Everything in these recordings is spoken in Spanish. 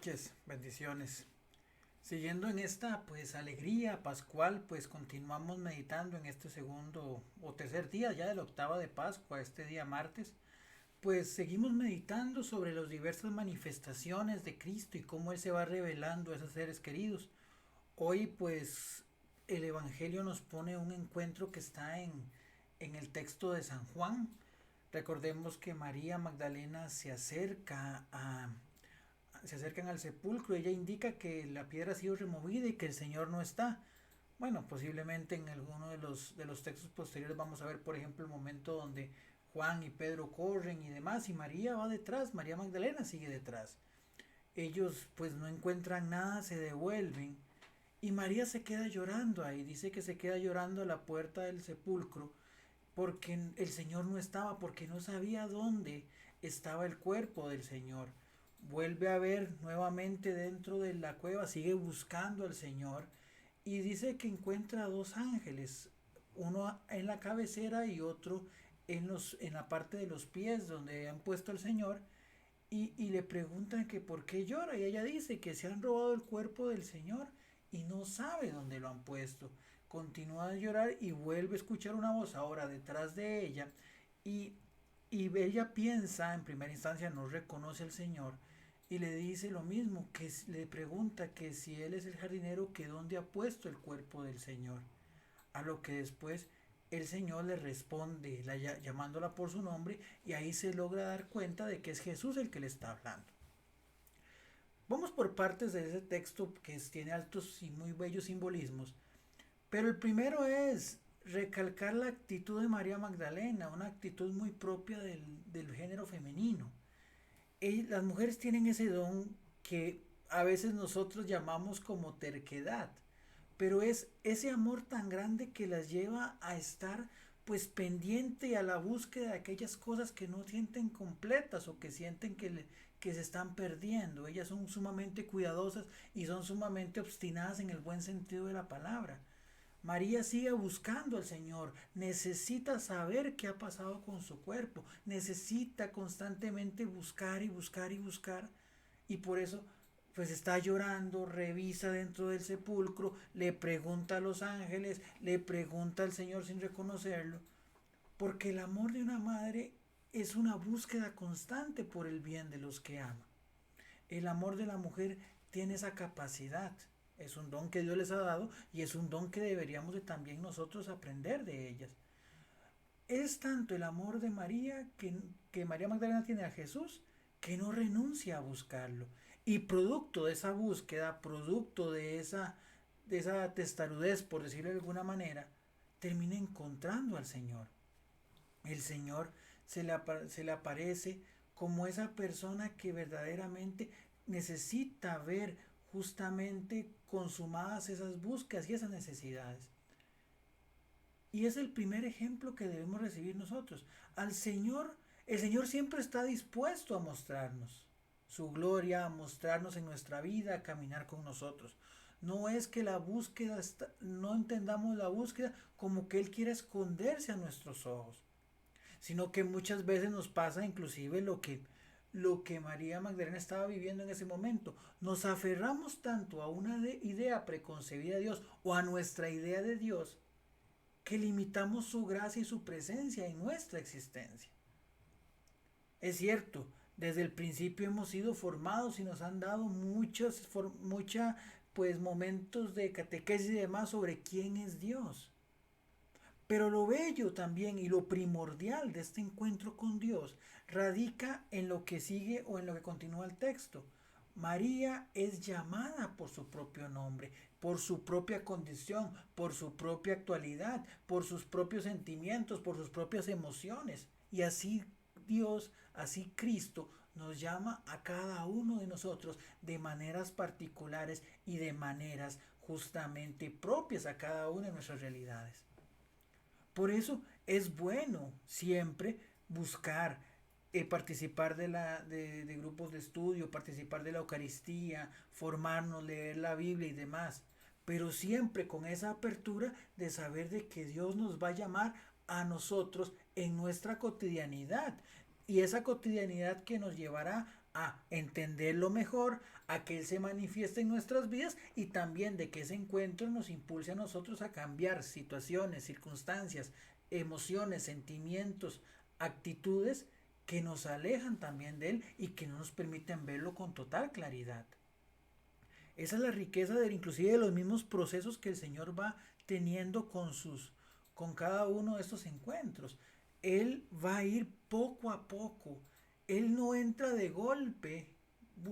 noches, bendiciones. Siguiendo en esta pues alegría pascual, pues continuamos meditando en este segundo o tercer día ya de la octava de Pascua, este día martes. Pues seguimos meditando sobre las diversas manifestaciones de Cristo y cómo Él se va revelando a esos seres queridos. Hoy pues el Evangelio nos pone un encuentro que está en el texto de San Juan. Recordemos que María Magdalena se acercan al sepulcro y ella indica que la piedra ha sido removida y que el Señor no está. Bueno, posiblemente en alguno de los textos posteriores vamos a ver, por ejemplo, el momento donde Juan y Pedro corren y demás, y María va detrás, María Magdalena sigue detrás. Ellos pues no encuentran nada, se devuelven y María se queda llorando ahí, dice que se queda llorando a la puerta del sepulcro porque el Señor no estaba, porque no sabía dónde estaba el cuerpo del Señor. Vuelve a ver nuevamente dentro de la cueva, sigue buscando al Señor y dice que encuentra a dos ángeles, uno en la cabecera y otro en la parte de los pies donde han puesto al Señor y le preguntan que por qué llora y ella dice que se han robado el cuerpo del Señor y no sabe dónde lo han puesto. Continúa a llorar y vuelve a escuchar una voz ahora detrás de ella y, y ella piensa, en primera instancia no reconoce al Señor y le dice lo mismo, que le pregunta que si él es el jardinero, que dónde ha puesto el cuerpo del Señor. A lo que después el Señor le responde llamándola por su nombre y ahí se logra dar cuenta de que es Jesús el que le está hablando. Vamos por partes de ese texto que tiene altos y muy bellos simbolismos, pero el primero es recalcar la actitud de María Magdalena, una actitud muy propia del género femenino. Las mujeres tienen ese don que a veces nosotros llamamos como terquedad, pero es ese amor tan grande que las lleva a estar pues pendiente a la búsqueda de aquellas cosas que no sienten completas o que sienten que se están perdiendo. Ellas son sumamente cuidadosas y son sumamente obstinadas en el buen sentido de la palabra. María sigue buscando al Señor, necesita saber qué ha pasado con su cuerpo, necesita constantemente buscar y buscar y buscar y por eso pues está llorando, revisa dentro del sepulcro, le pregunta a los ángeles, le pregunta al Señor sin reconocerlo, porque el amor de una madre es una búsqueda constante por el bien de los que ama. El amor de la mujer tiene esa capacidad. Es un don que Dios les ha dado y es un don que deberíamos de también nosotros aprender de ellas. Es tanto el amor de María que María Magdalena tiene a Jesús que no renuncia a buscarlo. Y producto de esa búsqueda, producto de esa testarudez, por decirlo de alguna manera, termina encontrando al Señor. El Señor se le aparece como esa persona que verdaderamente necesita ver justamente consumadas esas búsquedas y esas necesidades. Y es el primer ejemplo que debemos recibir nosotros. Al Señor, el Señor siempre está dispuesto a mostrarnos su gloria, a mostrarnos en nuestra vida, a caminar con nosotros. No es que la búsqueda, no entendamos la búsqueda como que Él quiera esconderse a nuestros ojos, sino que muchas veces nos pasa inclusive lo que María Magdalena estaba viviendo en ese momento. Nos aferramos tanto a una idea preconcebida de Dios o a nuestra idea de Dios que limitamos su gracia y su presencia en nuestra existencia. Es cierto, desde el principio hemos sido formados y nos han dado pues momentos de catequesis y demás sobre quién es Dios. Pero lo bello también y lo primordial de este encuentro con Dios radica en lo que sigue o en lo que continúa el texto. María es llamada por su propio nombre, por su propia condición, por su propia actualidad, por sus propios sentimientos, por sus propias emociones. Y así Dios, así Cristo nos llama a cada uno de nosotros de maneras particulares y de maneras justamente propias a cada una de nuestras realidades. Por eso es bueno siempre buscar participar de grupos de estudio, participar de la Eucaristía, formarnos, leer la Biblia y demás. Pero siempre con esa apertura de saber de que Dios nos va a llamar a nosotros en nuestra cotidianidad. Y esa cotidianidad que nos llevará a entenderlo mejor, a que Él se manifieste en nuestras vidas y también de que ese encuentro nos impulse a nosotros a cambiar situaciones, circunstancias, emociones, sentimientos, actitudes que nos alejan también de Él y que no nos permiten verlo con total claridad. Esa es la riqueza de inclusive de los mismos procesos que el Señor va teniendo con cada uno de estos encuentros. Él va a ir poco a poco. Él no entra de golpe,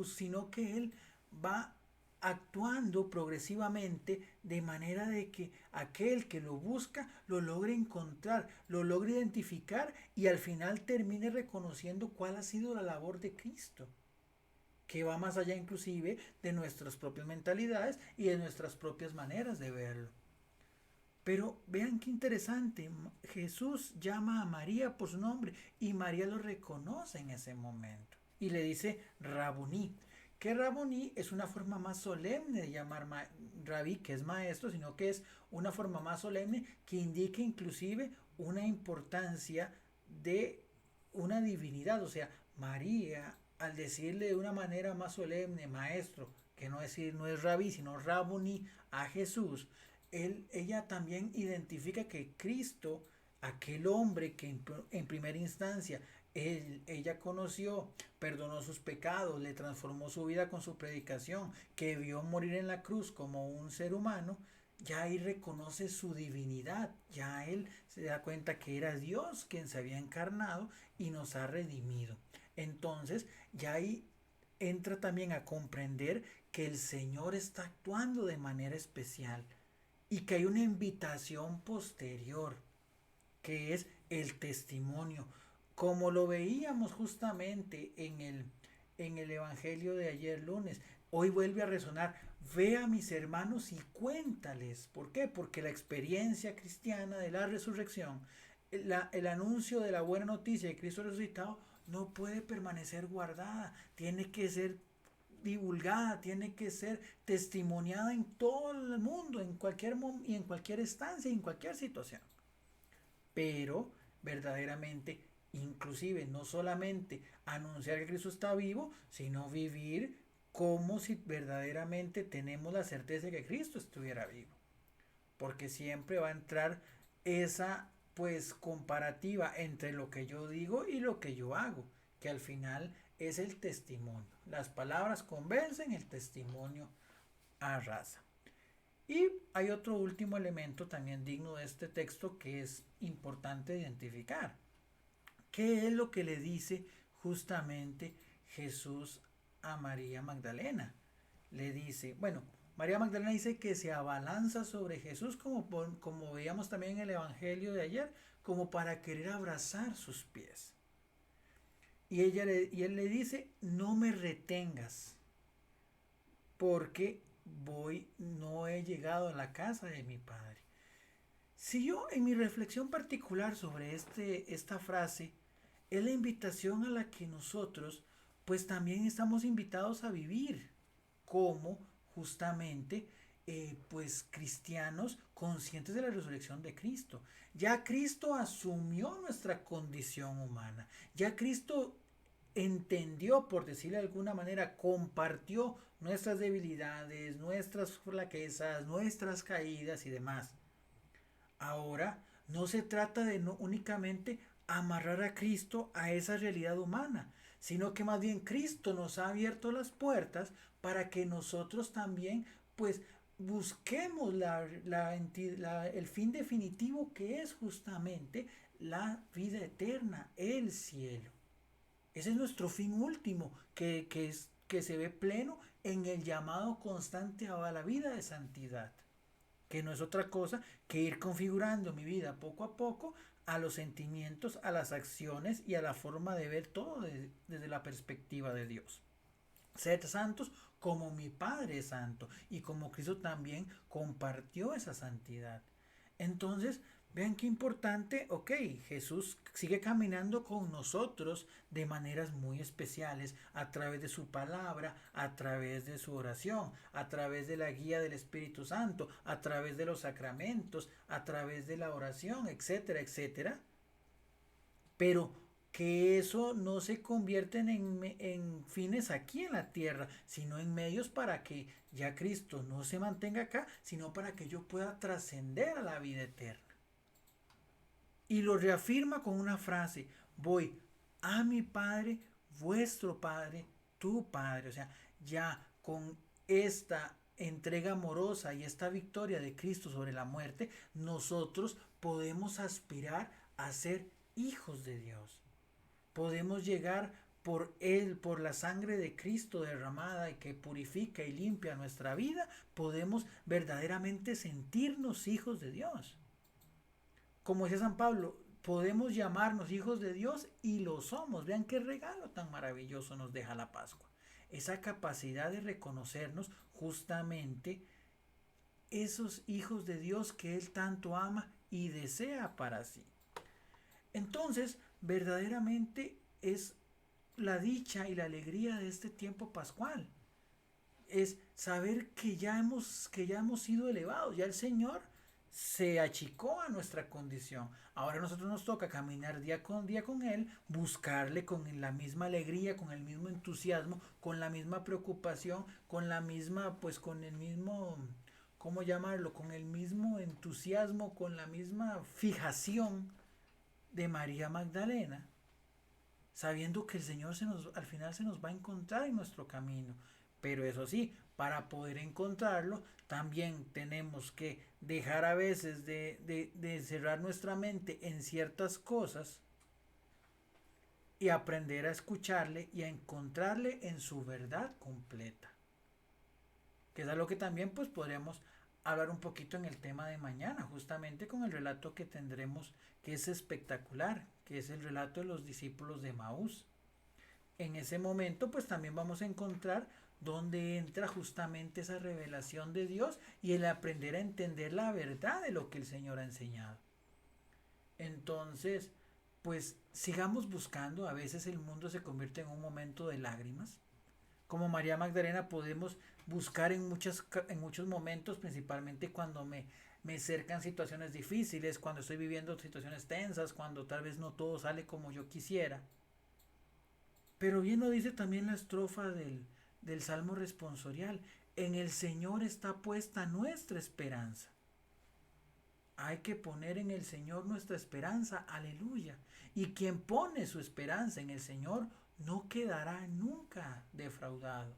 sino que él va actuando progresivamente de manera de que aquel que lo busca lo logre encontrar, lo logre identificar y al final termine reconociendo cuál ha sido la labor de Cristo, que va más allá inclusive de nuestras propias mentalidades y de nuestras propias maneras de verlo. Pero vean qué interesante, Jesús llama a María por su nombre y María lo reconoce en ese momento y le dice Rabuní, que Rabuní es una forma más solemne de llamar Rabí, que es maestro, sino que es una forma más solemne que indica inclusive una importancia de una divinidad, o sea, María al decirle de una manera más solemne maestro, que no es Rabí, sino Rabuní a Jesús, ella también identifica que Cristo, aquel hombre que en primera instancia ella conoció, perdonó sus pecados, le transformó su vida con su predicación, que vio morir en la cruz como un ser humano, ya ahí reconoce su divinidad, ya él se da cuenta que era Dios quien se había encarnado y nos ha redimido. Entonces, ya ahí entra también a comprender que el Señor está actuando de manera especial y que hay una invitación posterior, que es el testimonio, como lo veíamos justamente en el Evangelio de ayer lunes. Hoy vuelve a resonar, ve a mis hermanos y cuéntales. ¿Por qué? Porque la experiencia cristiana de la resurrección, el anuncio de la buena noticia de Cristo resucitado, no puede permanecer guardada, tiene que ser divulgada, tiene que ser testimoniada en todo el mundo, y en cualquier estancia, en cualquier situación. Pero verdaderamente, inclusive, no solamente anunciar que Cristo está vivo, sino vivir como si verdaderamente tenemos la certeza de que Cristo estuviera vivo. Porque siempre va a entrar esa pues comparativa entre lo que yo digo y lo que yo hago, que al final es el testimonio. Las palabras convencen, el testimonio arrasa. Y hay otro último elemento también digno de este texto que es importante identificar. ¿Qué es lo que le dice justamente Jesús a María Magdalena? Le dice, bueno, María Magdalena dice que se abalanza sobre Jesús como veíamos también en el Evangelio de ayer, como para querer abrazar sus pies. Y él le dice, no me retengas, porque no he llegado a la casa de mi padre. Si yo en mi reflexión particular sobre esta frase, es la invitación a la que nosotros pues también estamos invitados a vivir como justamente pues cristianos conscientes de la resurrección de Cristo. Ya Cristo asumió nuestra condición humana, ya Cristo entendió, por decirlo de alguna manera, compartió nuestras debilidades, nuestras flaquezas, nuestras caídas y demás. Ahora no se trata de no únicamente amarrar a Cristo a esa realidad humana, sino que más bien Cristo nos ha abierto las puertas para que nosotros también pues busquemos el fin definitivo, que es justamente la vida eterna, el cielo. Ese es nuestro fin último, que se ve pleno en el llamado constante a la vida de santidad, que no es otra cosa que ir configurando mi vida poco a poco a los sentimientos, a las acciones y a la forma de ver todo desde la perspectiva de Dios. Sed santos como mi Padre es santo y como Cristo también compartió esa santidad. Entonces, vean qué importante, ok, Jesús sigue caminando con nosotros de maneras muy especiales, a través de su palabra, a través de su oración, a través de la guía del Espíritu Santo, a través de los sacramentos, a través de la oración, etcétera, etcétera. Pero que eso no se convierten en fines aquí en la tierra, sino en medios para que ya Cristo no se mantenga acá, sino para que yo pueda trascender a la vida eterna. Y lo reafirma con una frase: voy a mi Padre, vuestro Padre, tu Padre. O sea, ya con esta entrega amorosa y esta victoria de Cristo sobre la muerte, nosotros podemos aspirar a ser hijos de Dios. Podemos llegar por Él, por la sangre de Cristo derramada y que purifica y limpia nuestra vida, podemos verdaderamente sentirnos hijos de Dios. Como decía San Pablo, podemos llamarnos hijos de Dios y lo somos. Vean qué regalo tan maravilloso nos deja la Pascua. Esa capacidad de reconocernos justamente esos hijos de Dios que Él tanto ama y desea para sí. Entonces, verdaderamente es la dicha y la alegría de este tiempo pascual. Es saber que ya hemos sido elevados, ya el Señor se achicó a nuestra condición. Ahora a nosotros nos toca caminar día con Él, buscarle con la misma alegría, con el mismo entusiasmo, con la misma preocupación, con la misma, pues con el mismo, ¿cómo llamarlo? Con el mismo entusiasmo, con la misma fijación de María Magdalena, sabiendo que el Señor al final se nos va a encontrar en nuestro camino. Pero eso sí, para poder encontrarlo, también tenemos que dejar a veces de cerrar nuestra mente en ciertas cosas y aprender a escucharle y a encontrarle en su verdad completa. Que es algo que también pues podríamos hablar un poquito en el tema de mañana, justamente con el relato que tendremos, que es espectacular, que es el relato de los discípulos de Maús. En ese momento pues también vamos a encontrar donde entra justamente esa revelación de Dios y el aprender a entender la verdad de lo que el Señor ha enseñado. Entonces, pues sigamos buscando. A veces el mundo se convierte en un momento de lágrimas. Como María Magdalena podemos buscar en muchos momentos, principalmente cuando me cercan situaciones difíciles, cuando estoy viviendo situaciones tensas, cuando tal vez no todo sale como yo quisiera. Pero bien lo dice también la estrofa del Salmo responsorial: en el Señor está puesta nuestra esperanza. Hay que poner en el Señor nuestra esperanza, aleluya. Y quien pone su esperanza en el Señor no quedará nunca defraudado.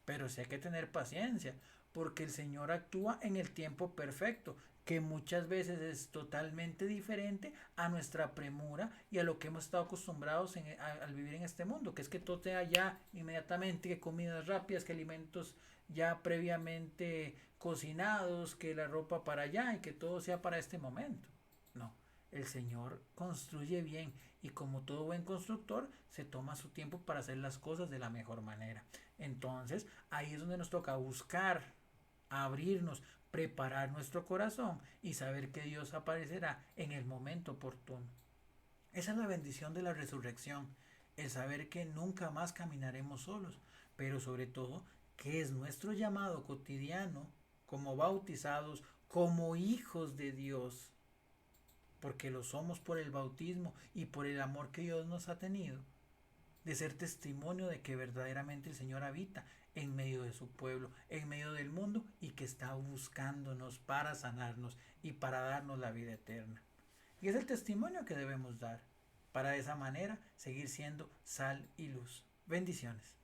Pero sí hay que tener paciencia, porque el Señor actúa en el tiempo perfecto, que muchas veces es totalmente diferente a nuestra premura y a lo que hemos estado acostumbrados al vivir en este mundo, que es que todo sea ya inmediatamente, que comidas rápidas, que alimentos ya previamente cocinados, que la ropa para allá y que todo sea para este momento. No, el Señor construye bien y como todo buen constructor se toma su tiempo para hacer las cosas de la mejor manera. Entonces ahí es donde nos toca buscar, abrirnos, preparar nuestro corazón y saber que Dios aparecerá en el momento oportuno. Esa es la bendición de la resurrección, el saber que nunca más caminaremos solos, pero sobre todo que es nuestro llamado cotidiano como bautizados, como hijos de Dios, porque lo somos por el bautismo y por el amor que Dios nos ha tenido, de ser testimonio de que verdaderamente el Señor habita en medio de su pueblo, en medio del mundo, y que está buscándonos para sanarnos y para darnos la vida eterna. Y es el testimonio que debemos dar, para de esa manera seguir siendo sal y luz. Bendiciones.